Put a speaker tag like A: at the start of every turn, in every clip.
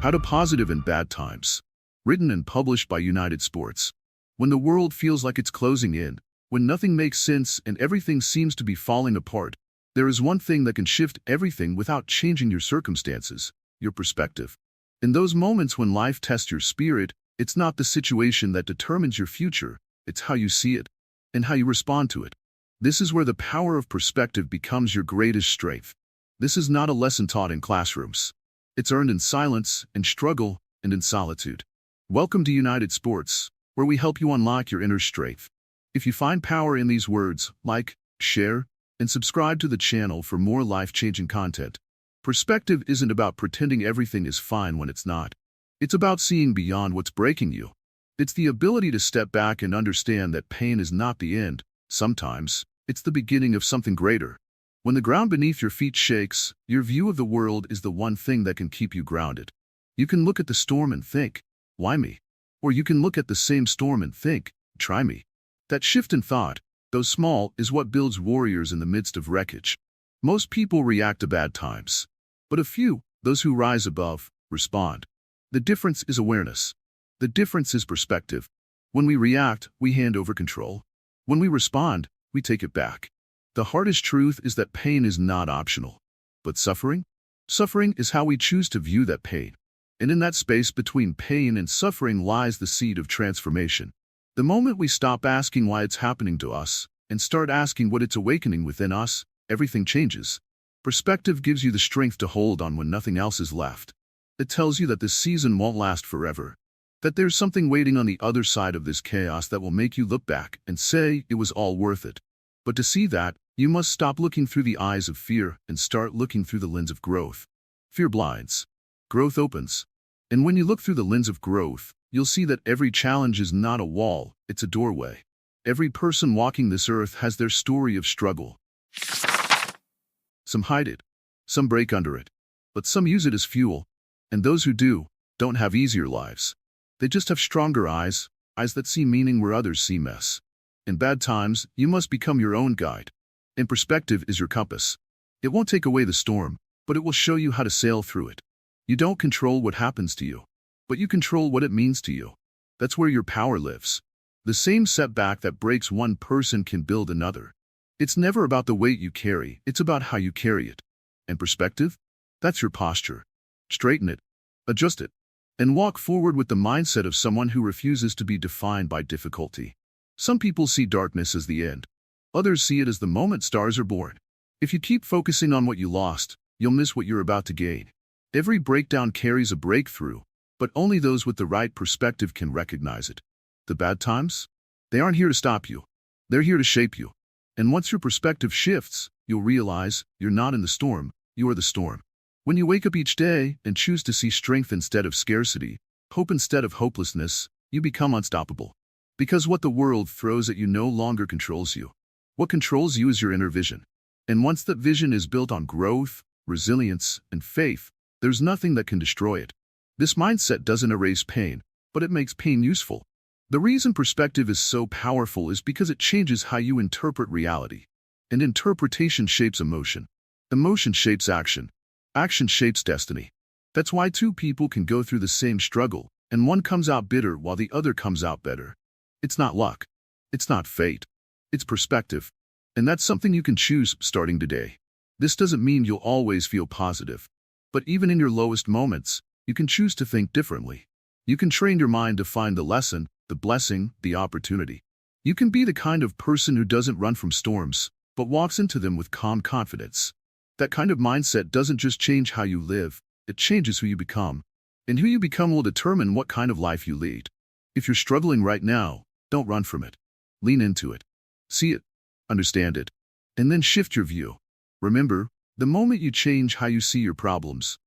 A: How to Positive in Bad Times. Written and published by United Sports. When the world feels like it's closing in, when nothing makes sense and everything seems to be falling apart, there is one thing that can shift everything without changing your circumstances: your perspective. In those moments when life tests your spirit, it's not the situation that determines your future, it's how you see it and how you respond to it. This is where the power of perspective becomes your greatest strength. This is not a lesson taught in classrooms. It's earned in silence, in struggle, and in solitude. Welcome to United Sports, where we help you unlock your inner strength. If you find power in these words, like, share, and subscribe to the channel for more life-changing content. Perspective isn't about pretending everything is fine when it's not. It's about seeing beyond what's breaking you. It's the ability to step back and understand that pain is not the end. Sometimes, it's the beginning of something greater. When the ground beneath your feet shakes, your view of the world is the one thing that can keep you grounded. You can look at the storm and think, why me? Or you can look at the same storm and think, try me. That shift in thought, though small, is what builds warriors in the midst of wreckage. Most people react to bad times, but a few, those who rise above, respond. The difference is awareness. The difference is perspective. When we react, we hand over control. When we respond, we take it back. The hardest truth is that pain is not optional. But suffering? Suffering is how we choose to view that pain. And in that space between pain and suffering lies the seed of transformation. The moment we stop asking why it's happening to us and start asking what it's awakening within us, everything changes. Perspective gives you the strength to hold on when nothing else is left. It tells you that this season won't last forever, that there's something waiting on the other side of this chaos that will make you look back and say it was all worth it. But to see that, you must stop looking through the eyes of fear and start looking through the lens of growth. Fear blinds. Growth opens. And when you look through the lens of growth, you'll see that every challenge is not a wall, it's a doorway. Every person walking this earth has their story of struggle. Some hide it, some break under it, but some use it as fuel. And those who do, don't have easier lives. They just have stronger eyes that see meaning where others see mess. In bad times, you must become your own guide. And perspective is your compass. It won't take away the storm, but it will show you how to sail through it. You don't control what happens to you, but you control what it means to you. That's where your power lives. The same setback that breaks one person can build another. It's never about the weight you carry, it's about how you carry it. And perspective? That's your posture. Straighten it, adjust it, and walk forward with the mindset of someone who refuses to be defined by difficulty. Some people see darkness as the end. Others see it as the moment stars are born. If you keep focusing on what you lost, you'll miss what you're about to gain. Every breakdown carries a breakthrough, but only those with the right perspective can recognize it. The bad times? They aren't here to stop you. They're here to shape you. And once your perspective shifts, you'll realize you're not in the storm, you are the storm. When you wake up each day and choose to see strength instead of scarcity, hope instead of hopelessness, you become unstoppable. Because what the world throws at you no longer controls you. What controls you is your inner vision. And once that vision is built on growth, resilience, and faith, there's nothing that can destroy it. This mindset doesn't erase pain, but it makes pain useful. The reason perspective is so powerful is because it changes how you interpret reality. And interpretation shapes emotion. Emotion shapes action. Action shapes destiny. That's why two people can go through the same struggle, and one comes out bitter while the other comes out better. It's not luck. It's not fate. It's perspective. And that's something you can choose starting today. This doesn't mean you'll always feel positive. But even in your lowest moments, you can choose to think differently. You can train your mind to find the lesson, the blessing, the opportunity. You can be the kind of person who doesn't run from storms, but walks into them with calm confidence. That kind of mindset doesn't just change how you live, it changes who you become. And who you become will determine what kind of life you lead. If you're struggling right now, don't run from it. Lean into it. See it. Understand it. And then shift your view. Remember, the moment you change how you see your problems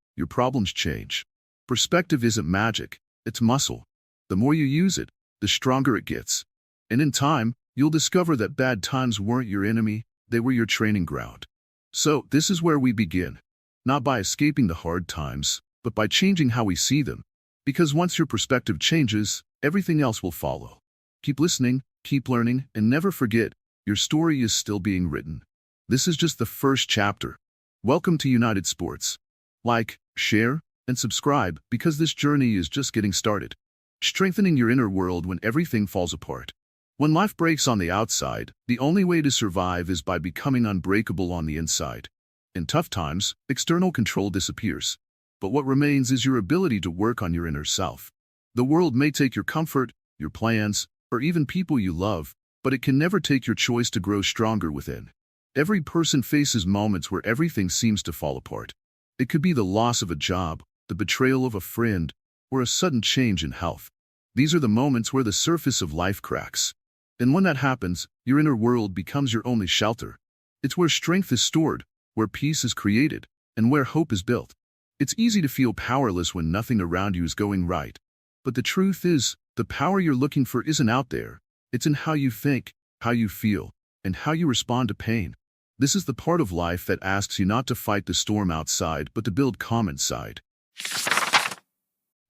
A: change. Perspective isn't magic, it's muscle. The more you use it, the stronger it gets. And in time, you'll discover that bad times weren't your enemy, they were your training ground. So, this is where we begin. Not by escaping the hard times, but by changing how we see them. Because once your perspective changes, everything else will follow. Keep listening, keep learning, and never forget, your story is still being written. This is just the first chapter. Welcome to United Sports. Like, share, and subscribe because this journey is just getting started. Strengthening your inner world when everything falls apart. When life breaks on the outside, the only way to survive is by becoming unbreakable on the inside. In tough times, external control disappears. But what remains is your ability to work on your inner self. The world may take your comfort, your plans, or even people you love, but it can never take your choice to grow stronger within. Every person faces moments where everything seems to fall apart. It could be the loss of a job, the betrayal of a friend, or a sudden change in health. These are the moments where the surface of life cracks. And when that happens, your inner world becomes your only shelter. It's where strength is stored, where peace is created, and where hope is built. It's easy to feel powerless when nothing around you is going right. But the truth is, the power you're looking for isn't out there. It's in how you think, how you feel, and how you respond to pain. This is the part of life that asks you not to fight the storm outside, but to build calm inside.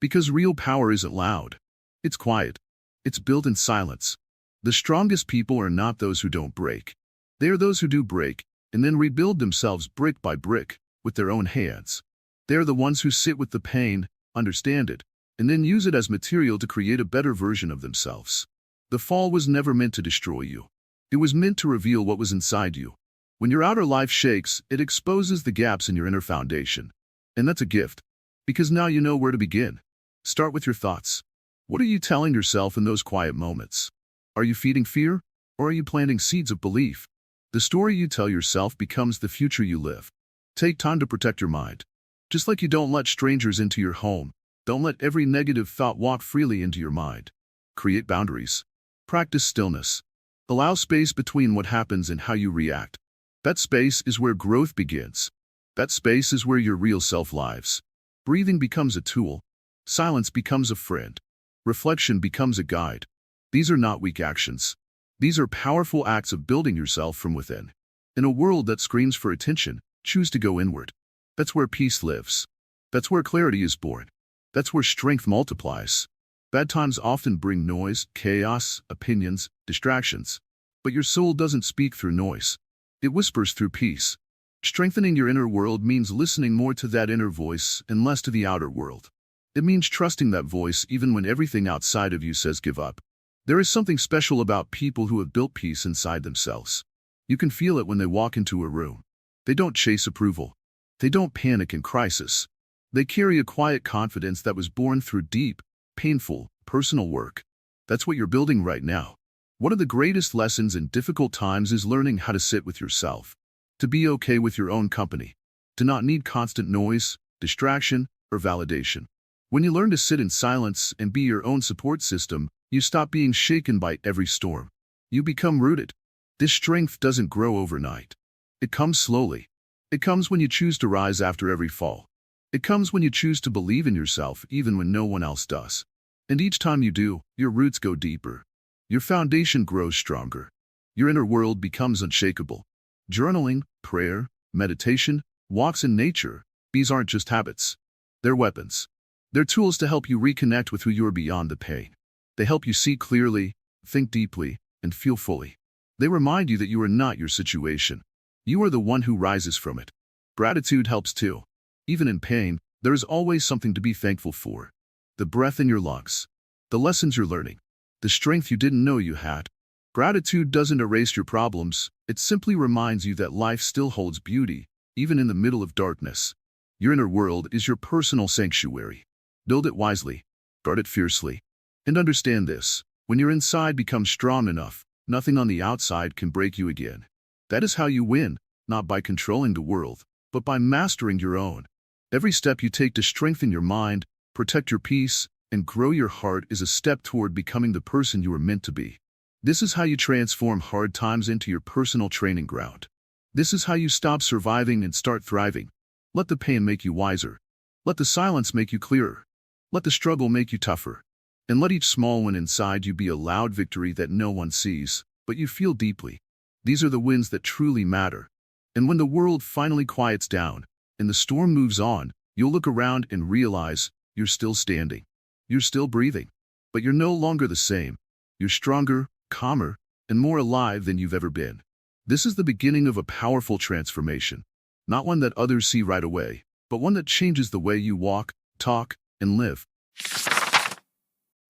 A: Because real power isn't loud. It's quiet. It's built in silence. The strongest people are not those who don't break. They are those who do break, and then rebuild themselves brick by brick, with their own hands. They are the ones who sit with the pain, understand it, and then use it as material to create a better version of themselves. The fall was never meant to destroy you. It was meant to reveal what was inside you. When your outer life shakes, it exposes the gaps in your inner foundation. And that's a gift, because now you know where to begin. Start with your thoughts. What are you telling yourself in those quiet moments? Are you feeding fear, or are you planting seeds of belief? The story you tell yourself becomes the future you live. Take time to protect your mind. Just like you don't let strangers into your home, don't let every negative thought walk freely into your mind. Create boundaries. Practice stillness. Allow space between what happens and how you react. That space is where growth begins. That space is where your real self lives. Breathing becomes a tool. Silence becomes a friend. Reflection becomes a guide. These are not weak actions. These are powerful acts of building yourself from within. In a world that screams for attention, choose to go inward. That's where peace lives. That's where clarity is born. That's where strength multiplies. Bad times often bring noise, chaos, opinions, distractions. But your soul doesn't speak through noise. It whispers through peace. Strengthening your inner world means listening more to that inner voice and less to the outer world. It means trusting that voice even when everything outside of you says give up. There is something special about people who have built peace inside themselves. You can feel it when they walk into a room. They don't chase approval. They don't panic in crisis. They carry a quiet confidence that was born through deep, painful, personal work. That's what you're building right now. One of the greatest lessons in difficult times is learning how to sit with yourself. To be okay with your own company. To not need constant noise, distraction, or validation. When you learn to sit in silence and be your own support system, you stop being shaken by every storm. You become rooted. This strength doesn't grow overnight. It comes slowly. It comes when you choose to rise after every fall. It comes when you choose to believe in yourself even when no one else does. And each time you do, your roots go deeper. Your foundation grows stronger. Your inner world becomes unshakable. Journaling, prayer, meditation, walks in nature, these aren't just habits. They're weapons. They're tools to help you reconnect with who you are beyond the pain. They help you see clearly, think deeply, and feel fully. They remind you that you are not your situation. You are the one who rises from it. Gratitude helps too. Even in pain, there is always something to be thankful for. The breath in your lungs. The lessons you're learning. The strength you didn't know you had. Gratitude doesn't erase your problems. It simply reminds you that life still holds beauty, even in the middle of darkness. Your inner world is your personal sanctuary. Build it wisely. Guard it fiercely. And understand this, when your inside becomes strong enough, nothing on the outside can break you again. That is how you win, not by controlling the world, but by mastering your own. Every step you take to strengthen your mind, protect your peace, and grow your heart is a step toward becoming the person you are meant to be. This is how you transform hard times into your personal training ground. This is how you stop surviving and start thriving. Let the pain make you wiser. Let the silence make you clearer. Let the struggle make you tougher. And let each small win inside you be a loud victory that no one sees, but you feel deeply. These are the wins that truly matter. And when the world finally quiets down, and the storm moves on, you'll look around and realize you're still standing. You're still breathing. But you're no longer the same. You're stronger, calmer, and more alive than you've ever been. This is the beginning of a powerful transformation. Not one that others see right away, but one that changes the way you walk, talk, and live.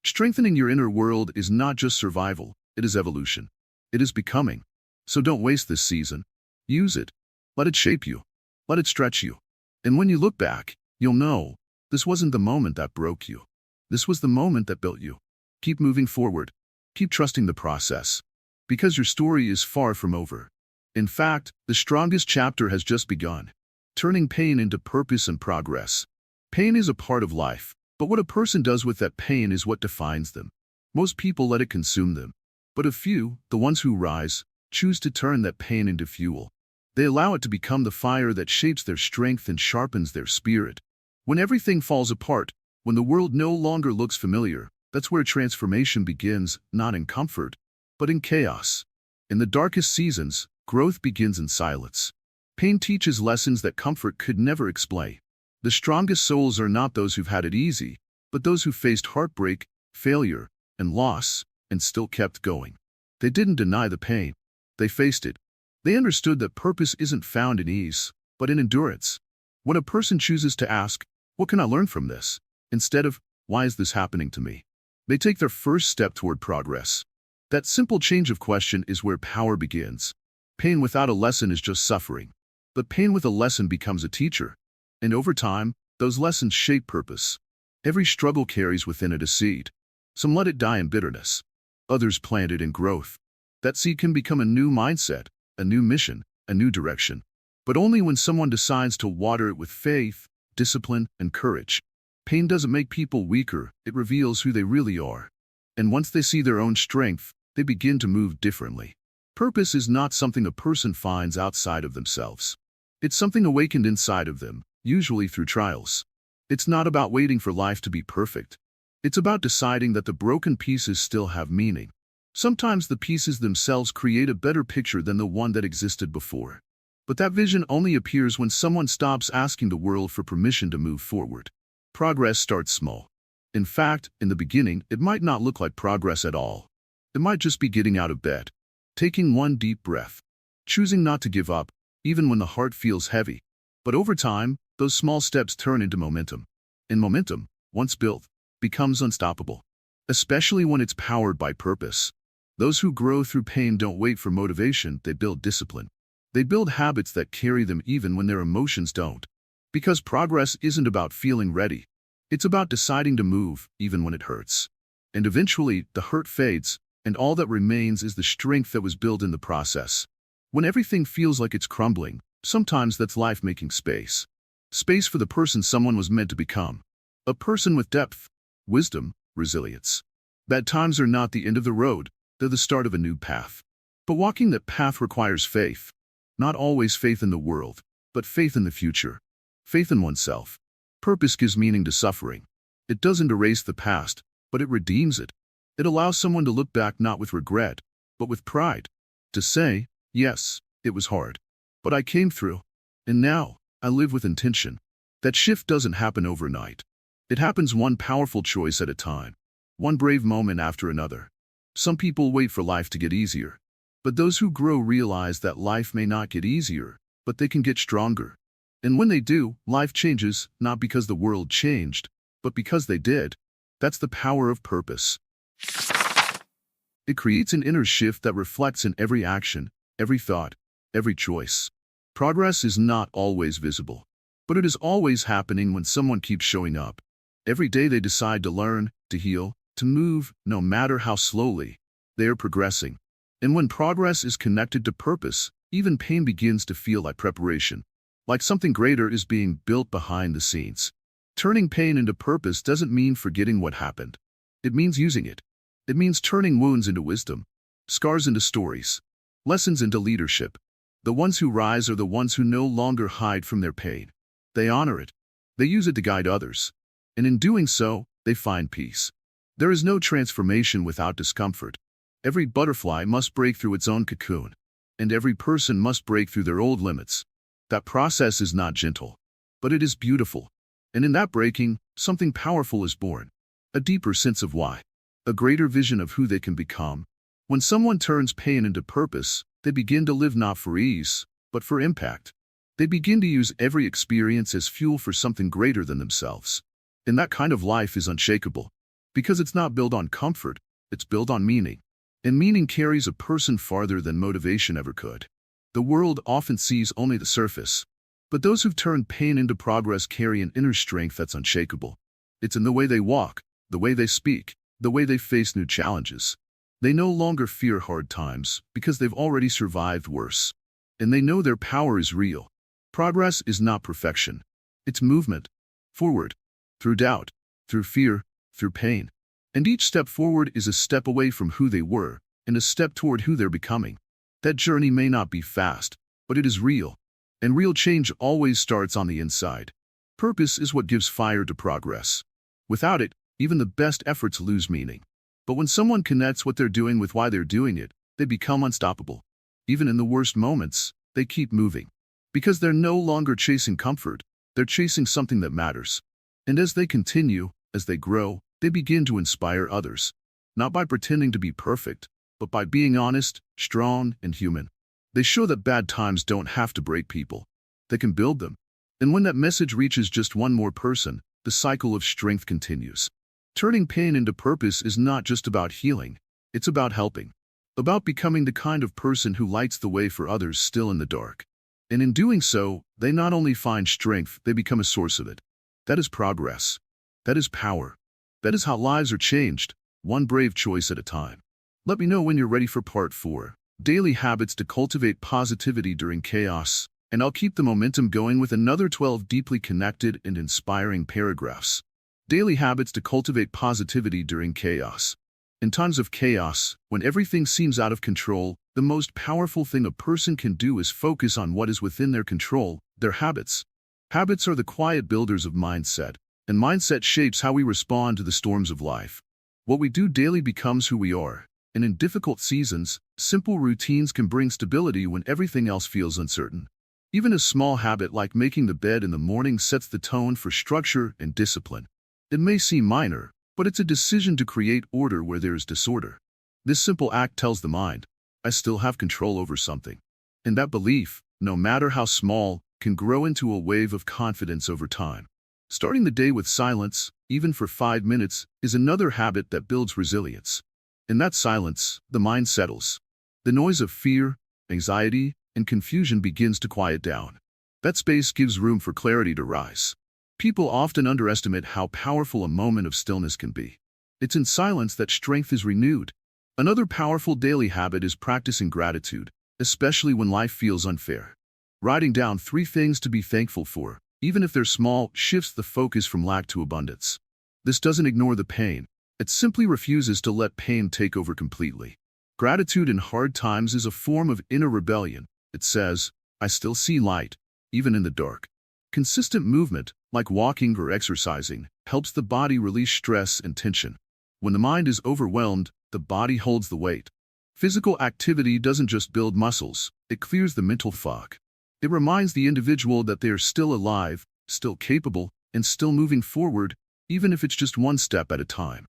A: Strengthening your inner world is not just survival, it is evolution. It is becoming. So don't waste this season. Use it. Let it shape you. Let it stretch you. And when you look back, you'll know this wasn't the moment that broke you. This was the moment that built you. Keep moving forward. Keep trusting the process. Because your story is far from over. In fact, the strongest chapter has just begun. Turning pain into purpose and progress. Pain is a part of life, but what a person does with that pain is what defines them. Most people let it consume them. But a few, the ones who rise, choose to turn that pain into fuel. They allow it to become the fire that shapes their strength and sharpens their spirit. When everything falls apart, when the world no longer looks familiar, that's where transformation begins, not in comfort, but in chaos. In the darkest seasons, growth begins in silence. Pain teaches lessons that comfort could never explain. The strongest souls are not those who've had it easy, but those who faced heartbreak, failure, and loss, and still kept going. They didn't deny the pain. They faced it. They understood that purpose isn't found in ease, but in endurance. When a person chooses to ask, "What can I learn from this?" instead of, "Why is this happening to me?" they take their first step toward progress. That simple change of question is where power begins. Pain without a lesson is just suffering. But pain with a lesson becomes a teacher. And over time, those lessons shape purpose. Every struggle carries within it a seed. Some let it die in bitterness. Others plant it in growth. That seed can become a new mindset, a new mission, a new direction. But only when someone decides to water it with faith, discipline, and courage. Pain doesn't make people weaker, it reveals who they really are. And once they see their own strength, they begin to move differently. Purpose is not something a person finds outside of themselves. It's something awakened inside of them, usually through trials. It's not about waiting for life to be perfect. It's about deciding that the broken pieces still have meaning. Sometimes the pieces themselves create a better picture than the one that existed before. But that vision only appears when someone stops asking the world for permission to move forward. Progress starts small. In fact, in the beginning, it might not look like progress at all. It might just be getting out of bed, taking one deep breath, choosing not to give up, even when the heart feels heavy. But over time, those small steps turn into momentum. And momentum, once built, becomes unstoppable, especially when it's powered by purpose. Those who grow through pain don't wait for motivation, they build discipline. They build habits that carry them even when their emotions don't. Because progress isn't about feeling ready. It's about deciding to move, even when it hurts. And eventually, the hurt fades, and all that remains is the strength that was built in the process. When everything feels like it's crumbling, sometimes that's life making space. Space for the person someone was meant to become. A person with depth, wisdom, resilience. Bad times are not the end of the road, they're the start of a new path. But walking that path requires faith. Not always faith in the world, but faith in the future. Faith in oneself. Purpose gives meaning to suffering. It doesn't erase the past, but it redeems it. It allows someone to look back not with regret, but with pride. To say, yes, it was hard, but I came through. And now, I live with intention. That shift doesn't happen overnight. It happens one powerful choice at a time. One brave moment after another. Some people wait for life to get easier. But those who grow realize that life may not get easier, but they can get stronger. And when they do, life changes, not because the world changed, but because they did. That's the power of purpose. It creates an inner shift that reflects in every action, every thought, every choice. Progress is not always visible, but it is always happening when someone keeps showing up. Every day they decide to learn, to heal, to move, no matter how slowly. They are progressing. And when progress is connected to purpose, even pain begins to feel like preparation. Like something greater is being built behind the scenes. Turning pain into purpose doesn't mean forgetting what happened. It means using it. It means turning wounds into wisdom, scars into stories, lessons into leadership. The ones who rise are the ones who no longer hide from their pain. They honor it. They use it to guide others. And in doing so, they find peace. There is no transformation without discomfort. Every butterfly must break through its own cocoon. And every person must break through their old limits. That process is not gentle, but it is beautiful. And in that breaking, something powerful is born. A deeper sense of why. A greater vision of who they can become. When someone turns pain into purpose, they begin to live not for ease, but for impact. They begin to use every experience as fuel for something greater than themselves. And that kind of life is unshakable. Because it's not built on comfort, it's built on meaning. And meaning carries a person farther than motivation ever could. The world often sees only the surface. But those who've turned pain into progress carry an inner strength that's unshakable. It's in the way they walk, the way they speak, the way they face new challenges. They no longer fear hard times because they've already survived worse. And they know their power is real. Progress is not perfection. It's movement. Forward. Through doubt. Through fear. Through pain. And each step forward is a step away from who they were and a step toward who they're becoming. That journey may not be fast, but it is real. And real change always starts on the inside. Purpose is what gives fire to progress. Without it, even the best efforts lose meaning. But when someone connects what they're doing with why they're doing it, they become unstoppable. Even in the worst moments, they keep moving. Because they're no longer chasing comfort, they're chasing something that matters. And as they continue, as they grow, they begin to inspire others. Not by pretending to be perfect, but by being honest, strong, and human. They show that bad times don't have to break people. They can build them. And when that message reaches just one more person, the cycle of strength continues. Turning pain into purpose is not just about healing. It's about helping. About becoming the kind of person who lights the way for others still in the dark. And in doing so, they not only find strength, they become a source of it. That is progress. That is power. That is how lives are changed, one brave choice at a time. Let me know when you're ready for part 4. Daily habits to cultivate positivity during chaos, and I'll keep the momentum going with another 12 deeply connected and inspiring paragraphs. Daily habits to cultivate positivity during chaos. In times of chaos, when everything seems out of control, the most powerful thing a person can do is focus on what is within their control, their habits. Habits are the quiet builders of mindset, and mindset shapes how we respond to the storms of life. What we do daily becomes who we are. And in difficult seasons, simple routines can bring stability when everything else feels uncertain. Even a small habit like making the bed in the morning sets the tone for structure and discipline. It may seem minor, but it's a decision to create order where there is disorder. This simple act tells the mind, I still have control over something. And that belief, no matter how small, can grow into a wave of confidence over time. Starting the day with silence, even for 5 minutes, is another habit that builds resilience. In that silence, the mind settles. The noise of fear, anxiety, and confusion begins to quiet down. That space gives room for clarity to rise. People often underestimate how powerful a moment of stillness can be. It's in silence that strength is renewed. Another powerful daily habit is practicing gratitude, especially when life feels unfair. Writing down 3 things to be thankful for, even if they're small, shifts the focus from lack to abundance. This doesn't ignore the pain. It simply refuses to let pain take over completely. Gratitude in hard times is a form of inner rebellion. It says, I still see light, even in the dark. Consistent movement, like walking or exercising, helps the body release stress and tension. When the mind is overwhelmed, the body holds the weight. Physical activity doesn't just build muscles, it clears the mental fog. It reminds the individual that they are still alive, still capable, and still moving forward, even if it's just one step at a time.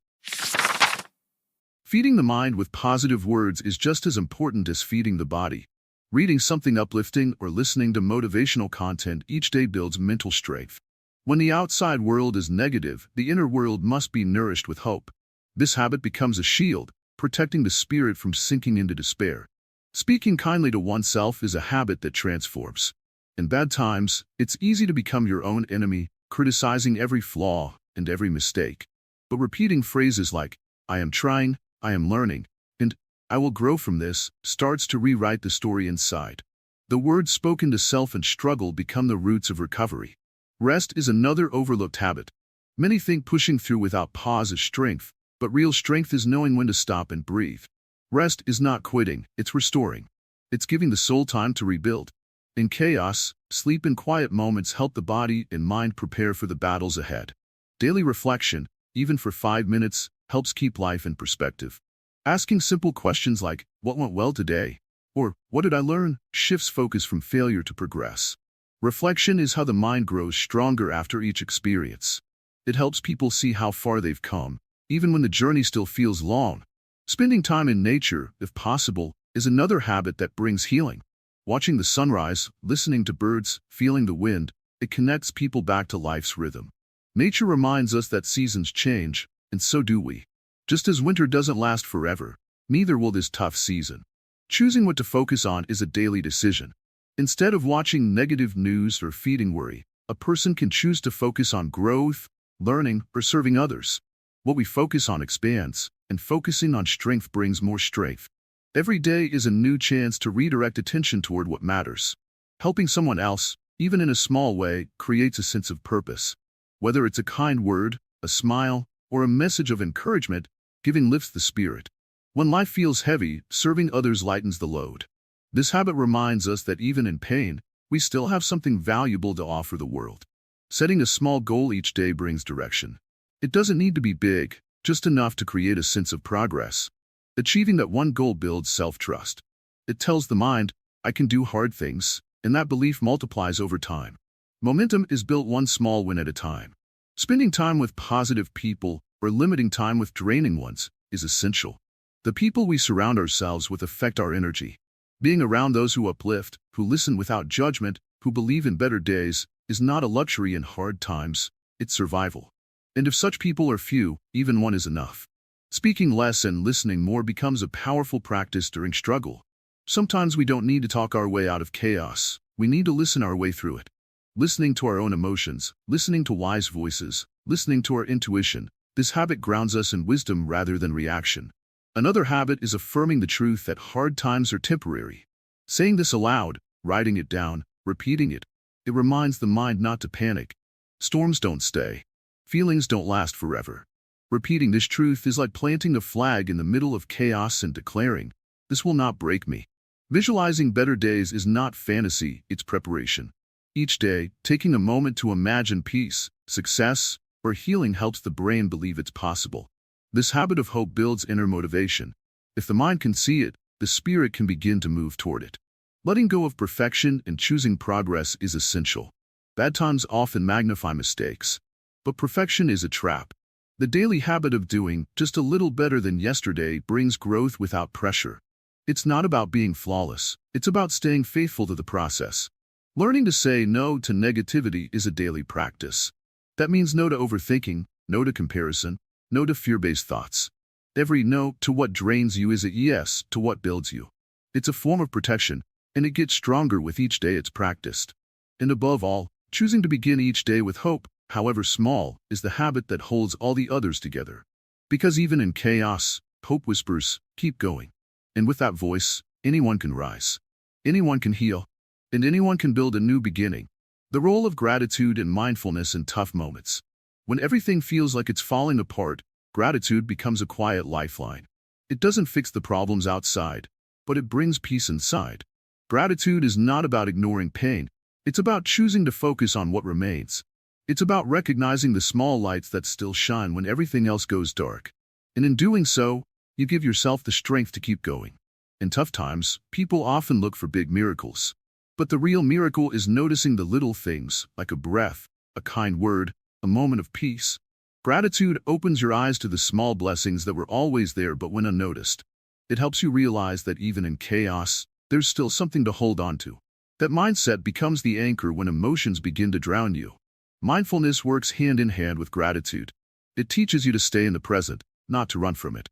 A: Feeding the mind with positive words is just as important as feeding the body. Reading something uplifting or listening to motivational content each day builds mental strength. When the outside world is negative, the inner world must be nourished with hope. This habit becomes a shield, protecting the spirit from sinking into despair. Speaking kindly to oneself is a habit that transforms. In bad times, it's easy to become your own enemy, criticizing every flaw and every mistake. But repeating phrases like, I am trying, I am learning, and I will grow from this, starts to rewrite the story inside. The words spoken to self and struggle become the roots of recovery. Rest is another overlooked habit. Many think pushing through without pause is strength, but real strength is knowing when to stop and breathe. Rest is not quitting, it's restoring. It's giving the soul time to rebuild. In chaos, sleep and quiet moments help the body and mind prepare for the battles ahead. Daily reflection, even for 5 minutes, helps keep life in perspective. Asking simple questions like, what went well today? Or, what did I learn? Shifts focus from failure to progress. Reflection is how the mind grows stronger after each experience. It helps people see how far they've come, even when the journey still feels long. Spending time in nature, if possible, is another habit that brings healing. Watching the sunrise, listening to birds, feeling the wind, it connects people back to life's rhythm. Nature reminds us that seasons change, and so do we. Just as winter doesn't last forever, neither will this tough season. Choosing what to focus on is a daily decision. Instead of watching negative news or feeding worry, a person can choose to focus on growth, learning, or serving others. What we focus on expands, and focusing on strength brings more strength. Every day is a new chance to redirect attention toward what matters. Helping someone else, even in a small way, creates a sense of purpose. Whether it's a kind word, a smile, or a message of encouragement, giving lifts the spirit. When life feels heavy, serving others lightens the load. This habit reminds us that even in pain, we still have something valuable to offer the world. Setting a small goal each day brings direction. It doesn't need to be big, just enough to create a sense of progress. Achieving that one goal builds self-trust. It tells the mind, I can do hard things, and that belief multiplies over time. Momentum is built one small win at a time. Spending time with positive people or limiting time with draining ones is essential. The people we surround ourselves with affect our energy. Being around those who uplift, who listen without judgment, who believe in better days, is not a luxury in hard times, it's survival. And if such people are few, even one is enough. Speaking less and listening more becomes a powerful practice during struggle. Sometimes we don't need to talk our way out of chaos, we need to listen our way through it. Listening to our own emotions, listening to wise voices, listening to our intuition, this habit grounds us in wisdom rather than reaction. Another habit is affirming the truth that hard times are temporary. Saying this aloud, writing it down, repeating it, it reminds the mind not to panic. Storms don't stay. Feelings don't last forever. Repeating this truth is like planting a flag in the middle of chaos and declaring, this will not break me. Visualizing better days is not fantasy, it's preparation. Each day, taking a moment to imagine peace, success, or healing helps the brain believe it's possible. This habit of hope builds inner motivation. If the mind can see it, the spirit can begin to move toward it. Letting go of perfection and choosing progress is essential. Bad times often magnify mistakes, but perfection is a trap. The daily habit of doing just a little better than yesterday brings growth without pressure. It's not about being flawless, it's about staying faithful to the process. Learning to say no to negativity is a daily practice. That means no to overthinking, no to comparison, no to fear-based thoughts. Every no to what drains you is a yes to what builds you. It's a form of protection, and it gets stronger with each day it's practiced. And above all, choosing to begin each day with hope, however small, is the habit that holds all the others together. Because even in chaos, hope whispers, keep going. And with that voice, anyone can rise. Anyone can heal. And anyone can build a new beginning. The role of gratitude and mindfulness in tough moments. When everything feels like it's falling apart, gratitude becomes a quiet lifeline. It doesn't fix the problems outside, but it brings peace inside. Gratitude is not about ignoring pain. It's about choosing to focus on what remains. It's about recognizing the small lights that still shine when everything else goes dark. And in doing so, you give yourself the strength to keep going. In tough times, people often look for big miracles. But the real miracle is noticing the little things, like a breath, a kind word, a moment of peace. Gratitude opens your eyes to the small blessings that were always there but went unnoticed. It helps you realize that even in chaos, there's still something to hold on to. That mindset becomes the anchor when emotions begin to drown you. Mindfulness works hand in hand with gratitude. It teaches you to stay in the present, not to run from it.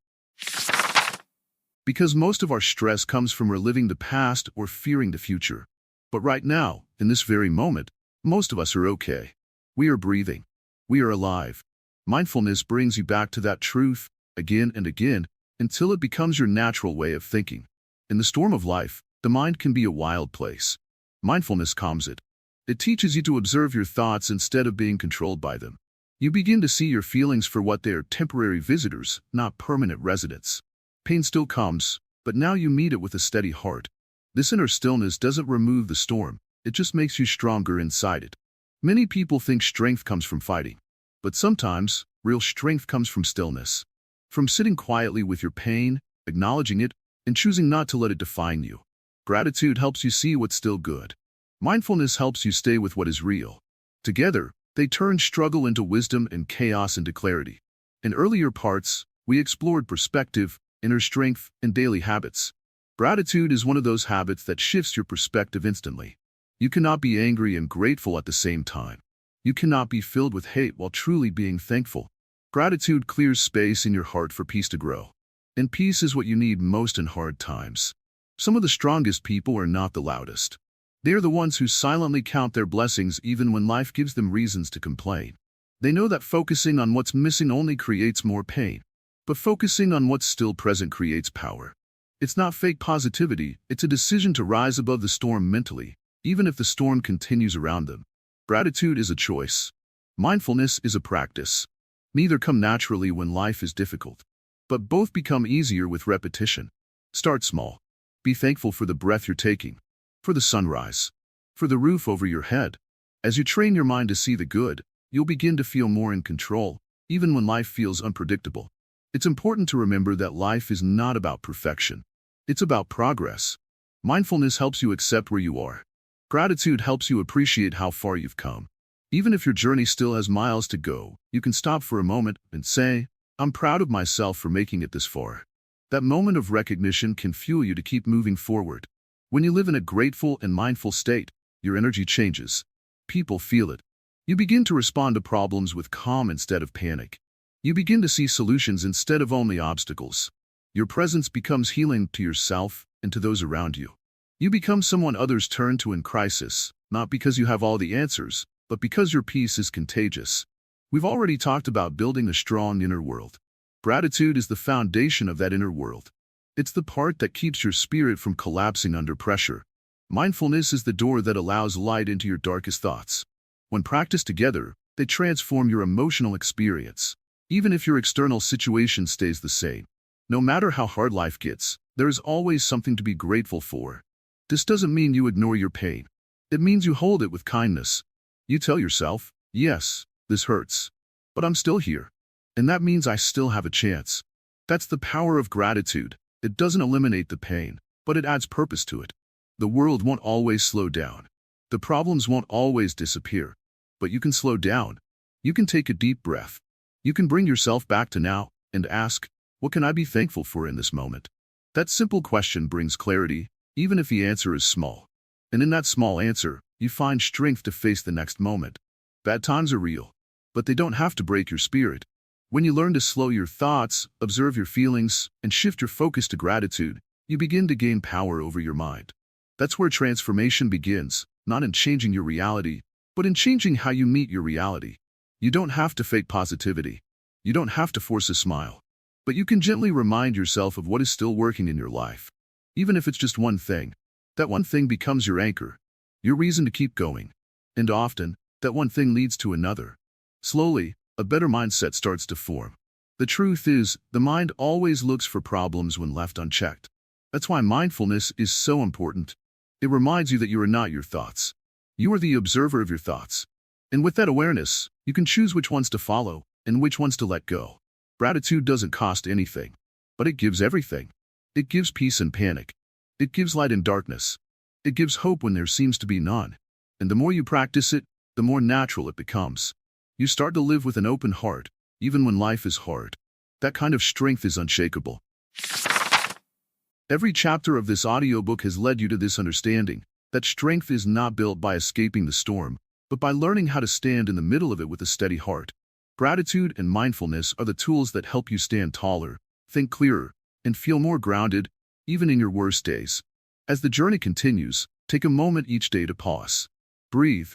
A: Because most of our stress comes from reliving the past or fearing the future. But right now, in this very moment, most of us are okay. We are breathing. We are alive. Mindfulness brings you back to that truth, again and again, until it becomes your natural way of thinking. In the storm of life, the mind can be a wild place. Mindfulness calms it. It teaches you to observe your thoughts instead of being controlled by them. You begin to see your feelings for what they are: temporary visitors, not permanent residents. Pain still comes, but now you meet it with a steady heart. This inner stillness doesn't remove the storm, it just makes you stronger inside it. Many people think strength comes from fighting, but sometimes, real strength comes from stillness. From sitting quietly with your pain, acknowledging it, and choosing not to let it define you. Gratitude helps you see what's still good. Mindfulness helps you stay with what is real. Together, they turn struggle into wisdom and chaos into clarity. In earlier parts, we explored perspective, inner strength, and daily habits. Gratitude is one of those habits that shifts your perspective instantly. You cannot be angry and grateful at the same time. You cannot be filled with hate while truly being thankful. Gratitude clears space in your heart for peace to grow. And peace is what you need most in hard times. Some of the strongest people are not the loudest. They are the ones who silently count their blessings even when life gives them reasons to complain. They know that focusing on what's missing only creates more pain. But focusing on what's still present creates power. It's not fake positivity, it's a decision to rise above the storm mentally, even if the storm continues around them. Gratitude is a choice. Mindfulness is a practice. Neither come naturally when life is difficult, but both become easier with repetition. Start small. Be thankful for the breath you're taking, for the sunrise, for the roof over your head. As you train your mind to see the good, you'll begin to feel more in control, even when life feels unpredictable. It's important to remember that life is not about perfection. It's about progress. Mindfulness helps you accept where you are. Gratitude helps you appreciate how far you've come. Even if your journey still has miles to go, you can stop for a moment and say, "I'm proud of myself for making it this far." That moment of recognition can fuel you to keep moving forward. When you live in a grateful and mindful state, your energy changes. People feel it. You begin to respond to problems with calm instead of panic. You begin to see solutions instead of only obstacles. Your presence becomes healing to yourself and to those around you. You become someone others turn to in crisis, not because you have all the answers, but because your peace is contagious. We've already talked about building a strong inner world. Gratitude is the foundation of that inner world. It's the part that keeps your spirit from collapsing under pressure. Mindfulness is the door that allows light into your darkest thoughts. When practiced together, they transform your emotional experience. Even if your external situation stays the same. No matter how hard life gets, there is always something to be grateful for. This doesn't mean you ignore your pain. It means you hold it with kindness. You tell yourself, "Yes, this hurts, but I'm still here. And that means I still have a chance." That's the power of gratitude. It doesn't eliminate the pain, but it adds purpose to it. The world won't always slow down. The problems won't always disappear. But you can slow down. You can take a deep breath. You can bring yourself back to now and ask, "What can I be thankful for in this moment?" That simple question brings clarity, even if the answer is small. And in that small answer, you find strength to face the next moment. Bad times are real, but they don't have to break your spirit. When you learn to slow your thoughts, observe your feelings, and shift your focus to gratitude, you begin to gain power over your mind. That's where transformation begins, not in changing your reality, but in changing how you meet your reality. You don't have to fake positivity. You don't have to force a smile. But you can gently remind yourself of what is still working in your life. Even if it's just one thing, that one thing becomes your anchor, your reason to keep going. And often, that one thing leads to another. Slowly, a better mindset starts to form. The truth is, the mind always looks for problems when left unchecked. That's why mindfulness is so important. It reminds you that you are not your thoughts. You are the observer of your thoughts. And with that awareness, you can choose which ones to follow and which ones to let go. Gratitude doesn't cost anything, but it gives everything. It gives peace in panic. It gives light in darkness. It gives hope when there seems to be none. And the more you practice it, the more natural it becomes. You start to live with an open heart, even when life is hard. That kind of strength is unshakable. Every chapter of this audiobook has led you to this understanding, that strength is not built by escaping the storm, but by learning how to stand in the middle of it with a steady heart. Gratitude and mindfulness are the tools that help you stand taller, think clearer, and feel more grounded, even in your worst days. As the journey continues, take a moment each day to pause, breathe,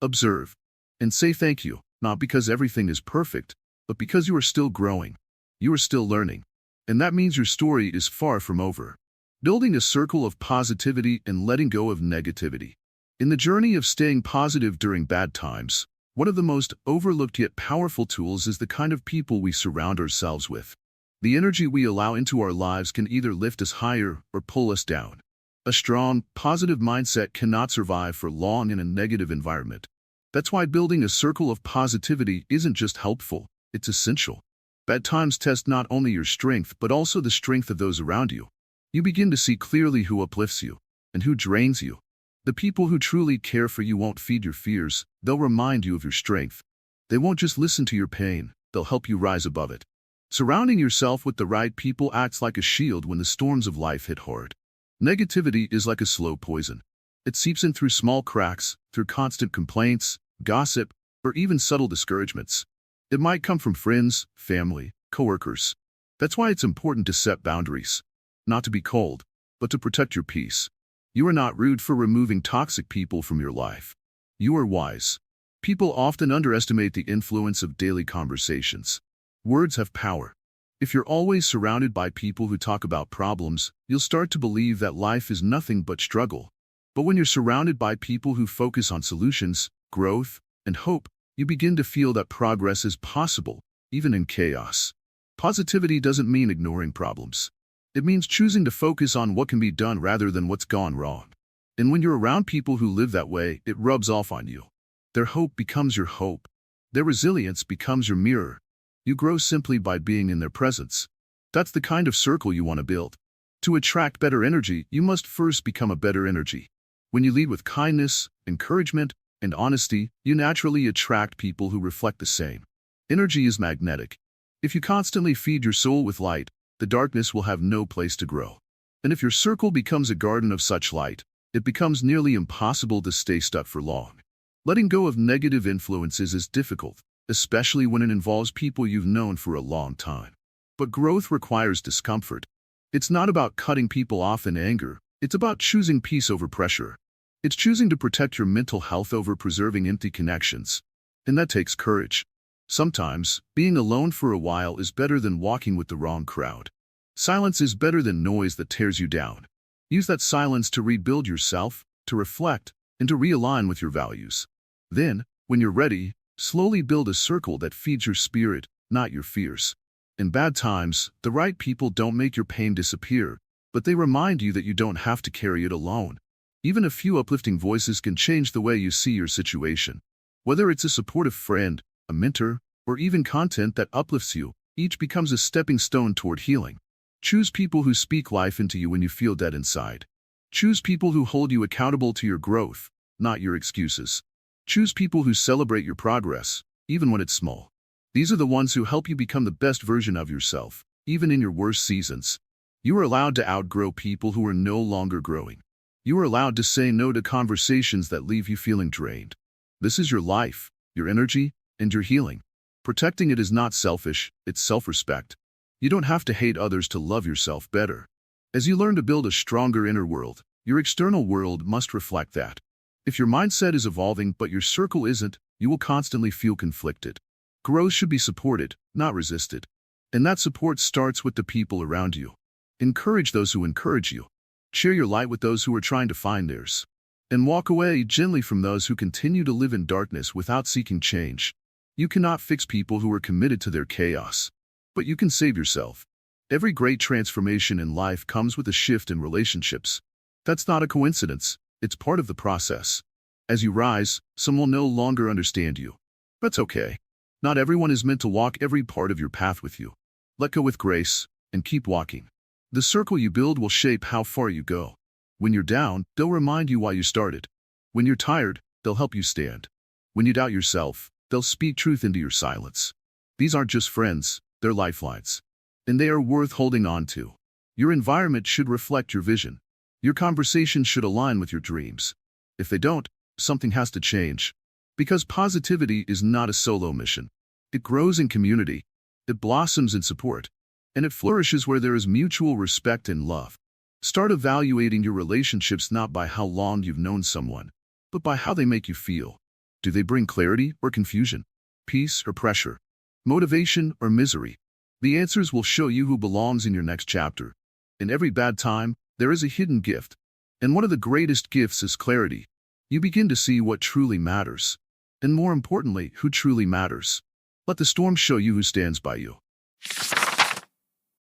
A: observe, and say thank you, not because everything is perfect, but because you are still growing. You are still learning. And that means your story is far from over. Building a circle of positivity and letting go of negativity. In the journey of staying positive during bad times, one of the most overlooked yet powerful tools is the kind of people we surround ourselves with. The energy we allow into our lives can either lift us higher or pull us down. A strong, positive mindset cannot survive for long in a negative environment. That's why building a circle of positivity isn't just helpful, it's essential. Bad times test not only your strength but also the strength of those around you. You begin to see clearly who uplifts you and who drains you. The people who truly care for you won't feed your fears, they'll remind you of your strength. They won't just listen to your pain, they'll help you rise above it. Surrounding yourself with the right people acts like a shield when the storms of life hit hard. Negativity is like a slow poison. It seeps in through small cracks, through constant complaints, gossip, or even subtle discouragements. It might come from friends, family, coworkers. That's why it's important to set boundaries. Not to be cold, but to protect your peace. You are not rude for removing toxic people from your life. You are wise. People often underestimate the influence of daily conversations. Words have power. If you're always surrounded by people who talk about problems, you'll start to believe that life is nothing but struggle. But when you're surrounded by people who focus on solutions, growth, and hope, you begin to feel that progress is possible, even in chaos. Positivity doesn't mean ignoring problems. It means choosing to focus on what can be done rather than what's gone wrong. And when you're around people who live that way, it rubs off on you. Their hope becomes your hope. Their resilience becomes your mirror. You grow simply by being in their presence. That's the kind of circle you want to build. To attract better energy, you must first become a better energy. When you lead with kindness, encouragement, and honesty, you naturally attract people who reflect the same. Energy is magnetic. If you constantly feed your soul with light, the darkness will have no place to grow. And if your circle becomes a garden of such light, it becomes nearly impossible to stay stuck for long. Letting go of negative influences is difficult, especially when it involves people you've known for a long time. But growth requires discomfort. It's not about cutting people off in anger. It's about choosing peace over pressure. It's choosing to protect your mental health over preserving empty connections. And that takes courage. Sometimes, being alone for a while is better than walking with the wrong crowd. Silence is better than noise that tears you down. Use that silence to rebuild yourself, to reflect, and to realign with your values. Then, when you're ready, slowly build a circle that feeds your spirit, not your fears. In bad times, the right people don't make your pain disappear, but they remind you that you don't have to carry it alone. Even a few uplifting voices can change the way you see your situation. Whether it's a supportive friend, a mentor, or even content that uplifts you, each becomes a stepping stone toward healing. Choose people who speak life into you when you feel dead inside. Choose people who hold you accountable to your growth, not your excuses. Choose people who celebrate your progress, even when it's small. These are the ones who help you become the best version of yourself, even in your worst seasons. You are allowed to outgrow people who are no longer growing. You are allowed to say no to conversations that leave you feeling drained. This is your life, your energy, and your healing. Protecting it is not selfish, it's self-respect. You don't have to hate others to love yourself better. As you learn to build a stronger inner world, your external world must reflect that. If your mindset is evolving but your circle isn't, you will constantly feel conflicted. Growth should be supported, not resisted. And that support starts with the people around you. Encourage those who encourage you. Share your light with those who are trying to find theirs. And walk away gently from those who continue to live in darkness without seeking change. You cannot fix people who are committed to their chaos. But you can save yourself. Every great transformation in life comes with a shift in relationships. That's not a coincidence. It's part of the process. As you rise, some will no longer understand you. That's okay. Not everyone is meant to walk every part of your path with you. Let go with grace, and keep walking. The circle you build will shape how far you go. When you're down, they'll remind you why you started. When you're tired, they'll help you stand. When you doubt yourself, they'll speak truth into your silence. These aren't just friends, they're lifelines. And they are worth holding on to. Your environment should reflect your vision. Your conversations should align with your dreams. If they don't, something has to change. Because positivity is not a solo mission. It grows in community. It blossoms in support. And it flourishes where there is mutual respect and love. Start evaluating your relationships not by how long you've known someone, but by how they make you feel. Do they bring clarity or confusion? Peace or pressure? Motivation or misery? The answers will show you who belongs in your next chapter. In every bad time, there is a hidden gift. And one of the greatest gifts is clarity. You begin to see what truly matters. And more importantly, who truly matters. Let the storm show you who stands by you.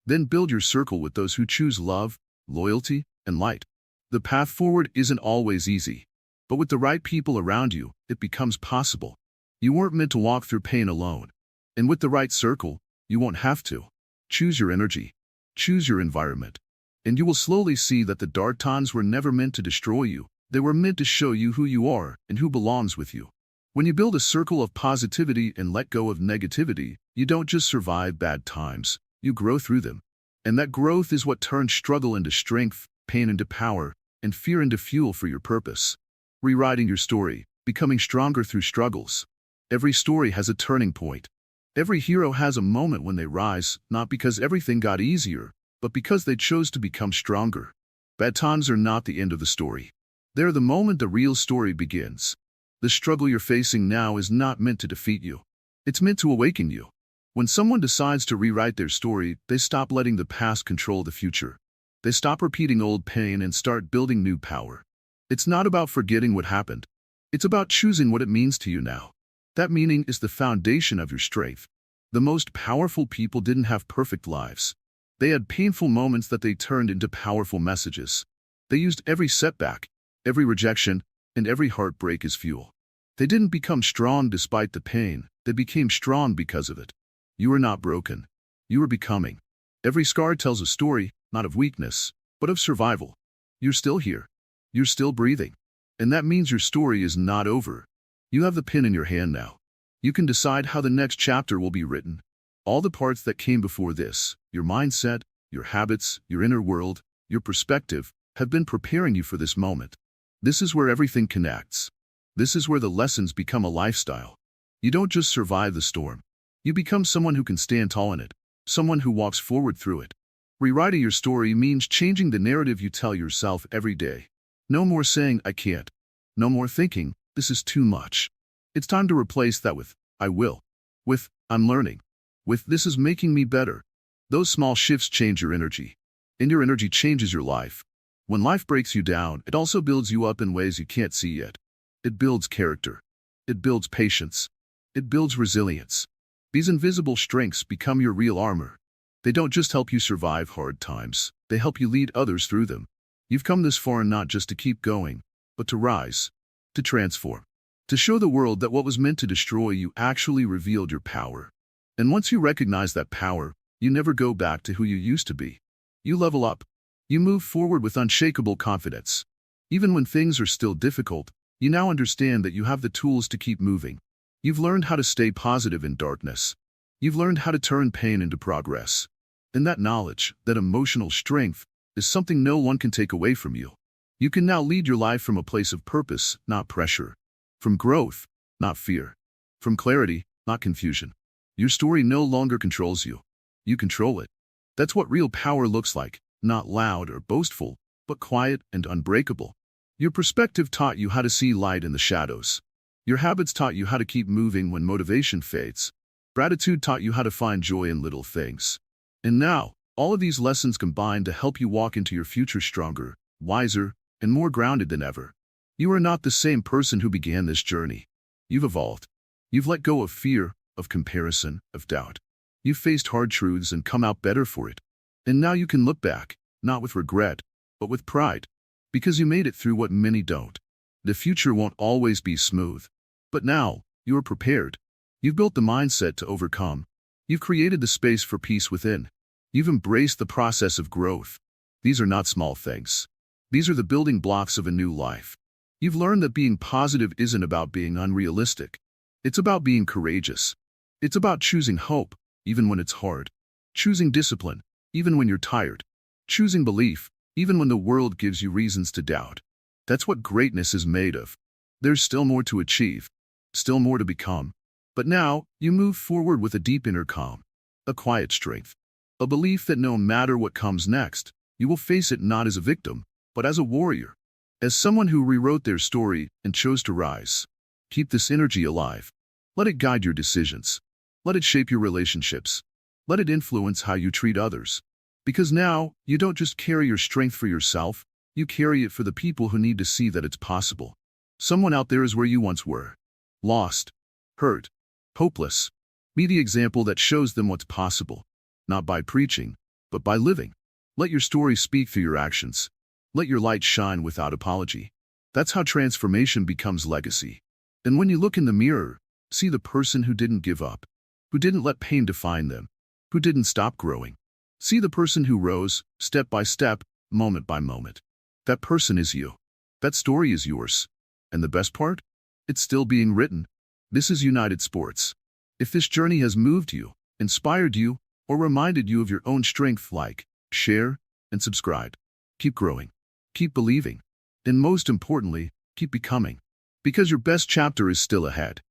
A: Then build your circle with those who choose love, loyalty, and light. The path forward isn't always easy. But with the right people around you, it becomes possible. You weren't meant to walk through pain alone. And with the right circle, you won't have to. Choose your energy. Choose your environment. And you will slowly see that the dark times were never meant to destroy you. They were meant to show you who you are and who belongs with you. When you build a circle of positivity and let go of negativity, you don't just survive bad times, you grow through them. And that growth is what turns struggle into strength, pain into power, and fear into fuel for your purpose. Rewriting your story, becoming stronger through struggles. Every story has a turning point. Every hero has a moment when they rise, not because everything got easier, but because they chose to become stronger. Bad times are not the end of the story. They're the moment the real story begins. The struggle you're facing now is not meant to defeat you. It's meant to awaken you. When someone decides to rewrite their story, they stop letting the past control the future. They stop repeating old pain and start building new power. It's not about forgetting what happened. It's about choosing what it means to you now. That meaning is the foundation of your strength. The most powerful people didn't have perfect lives. They had painful moments that they turned into powerful messages. They used every setback, every rejection, and every heartbreak as fuel. They didn't become strong despite the pain. They became strong because of it. You are not broken. You are becoming. Every scar tells a story, not of weakness, but of survival. You're still here. You're still breathing. And that means your story is not over. You have the pen in your hand now. You can decide how the next chapter will be written. All the parts that came before this, your mindset, your habits, your inner world, your perspective, have been preparing you for this moment. This is where everything connects. This is where the lessons become a lifestyle. You don't just survive the storm. You become someone who can stand tall in it, someone who walks forward through it. Rewriting your story means changing the narrative you tell yourself every day. No more saying, I can't. No more thinking, this is too much. It's time to replace that with, I will. With, I'm learning. With, this is making me better. Those small shifts change your energy. And your energy changes your life. When life breaks you down, it also builds you up in ways you can't see yet. It builds character. It builds patience. It builds resilience. These invisible strengths become your real armor. They don't just help you survive hard times. They help you lead others through them. You've come this far not just to keep going, but to rise, to transform, to show the world that what was meant to destroy you actually revealed your power. And once you recognize that power, you never go back to who you used to be. You level up. You move forward with unshakable confidence. Even when things are still difficult, you now understand that you have the tools to keep moving. You've learned how to stay positive in darkness. You've learned how to turn pain into progress. And that knowledge, that emotional strength, is something no one can take away from you. You can now lead your life from a place of purpose, not pressure. From growth, not fear. From clarity, not confusion. Your story no longer controls you. You control it. That's what real power looks like, not loud or boastful, but quiet and unbreakable. Your perspective taught you how to see light in the shadows. Your habits taught you how to keep moving when motivation fades. Gratitude taught you how to find joy in little things. And now, all of these lessons combine to help you walk into your future stronger, wiser, and more grounded than ever. You are not the same person who began this journey. You've evolved. You've let go of fear, of comparison, of doubt. You've faced hard truths and come out better for it. And now you can look back, not with regret, but with pride. Because you made it through what many don't. The future won't always be smooth. But now, you are prepared. You've built the mindset to overcome. You've created the space for peace within. You've embraced the process of growth. These are not small things. These are the building blocks of a new life. You've learned that being positive isn't about being unrealistic. It's about being courageous. It's about choosing hope, even when it's hard. Choosing discipline, even when you're tired. Choosing belief, even when the world gives you reasons to doubt. That's what greatness is made of. There's still more to achieve. Still more to become. But now, you move forward with a deep inner calm. A quiet strength. A belief that no matter what comes next, you will face it not as a victim, but as a warrior. As someone who rewrote their story and chose to rise. Keep this energy alive. Let it guide your decisions. Let it shape your relationships. Let it influence how you treat others. Because now, you don't just carry your strength for yourself, you carry it for the people who need to see that it's possible. Someone out there is where you once were. Lost. Hurt. Hopeless. Be the example that shows them what's possible. Not by preaching, but by living. Let your story speak through your actions. Let your light shine without apology. That's how transformation becomes legacy. And when you look in the mirror, see the person who didn't give up, who didn't let pain define them, who didn't stop growing. See the person who rose, step by step, moment by moment. That person is you. That story is yours. And the best part? It's still being written. This is United Sports. If this journey has moved you, inspired you, or reminded you of your own strength, like, share, and subscribe. Keep growing. Keep believing. And most importantly, keep becoming. Because your best chapter is still ahead.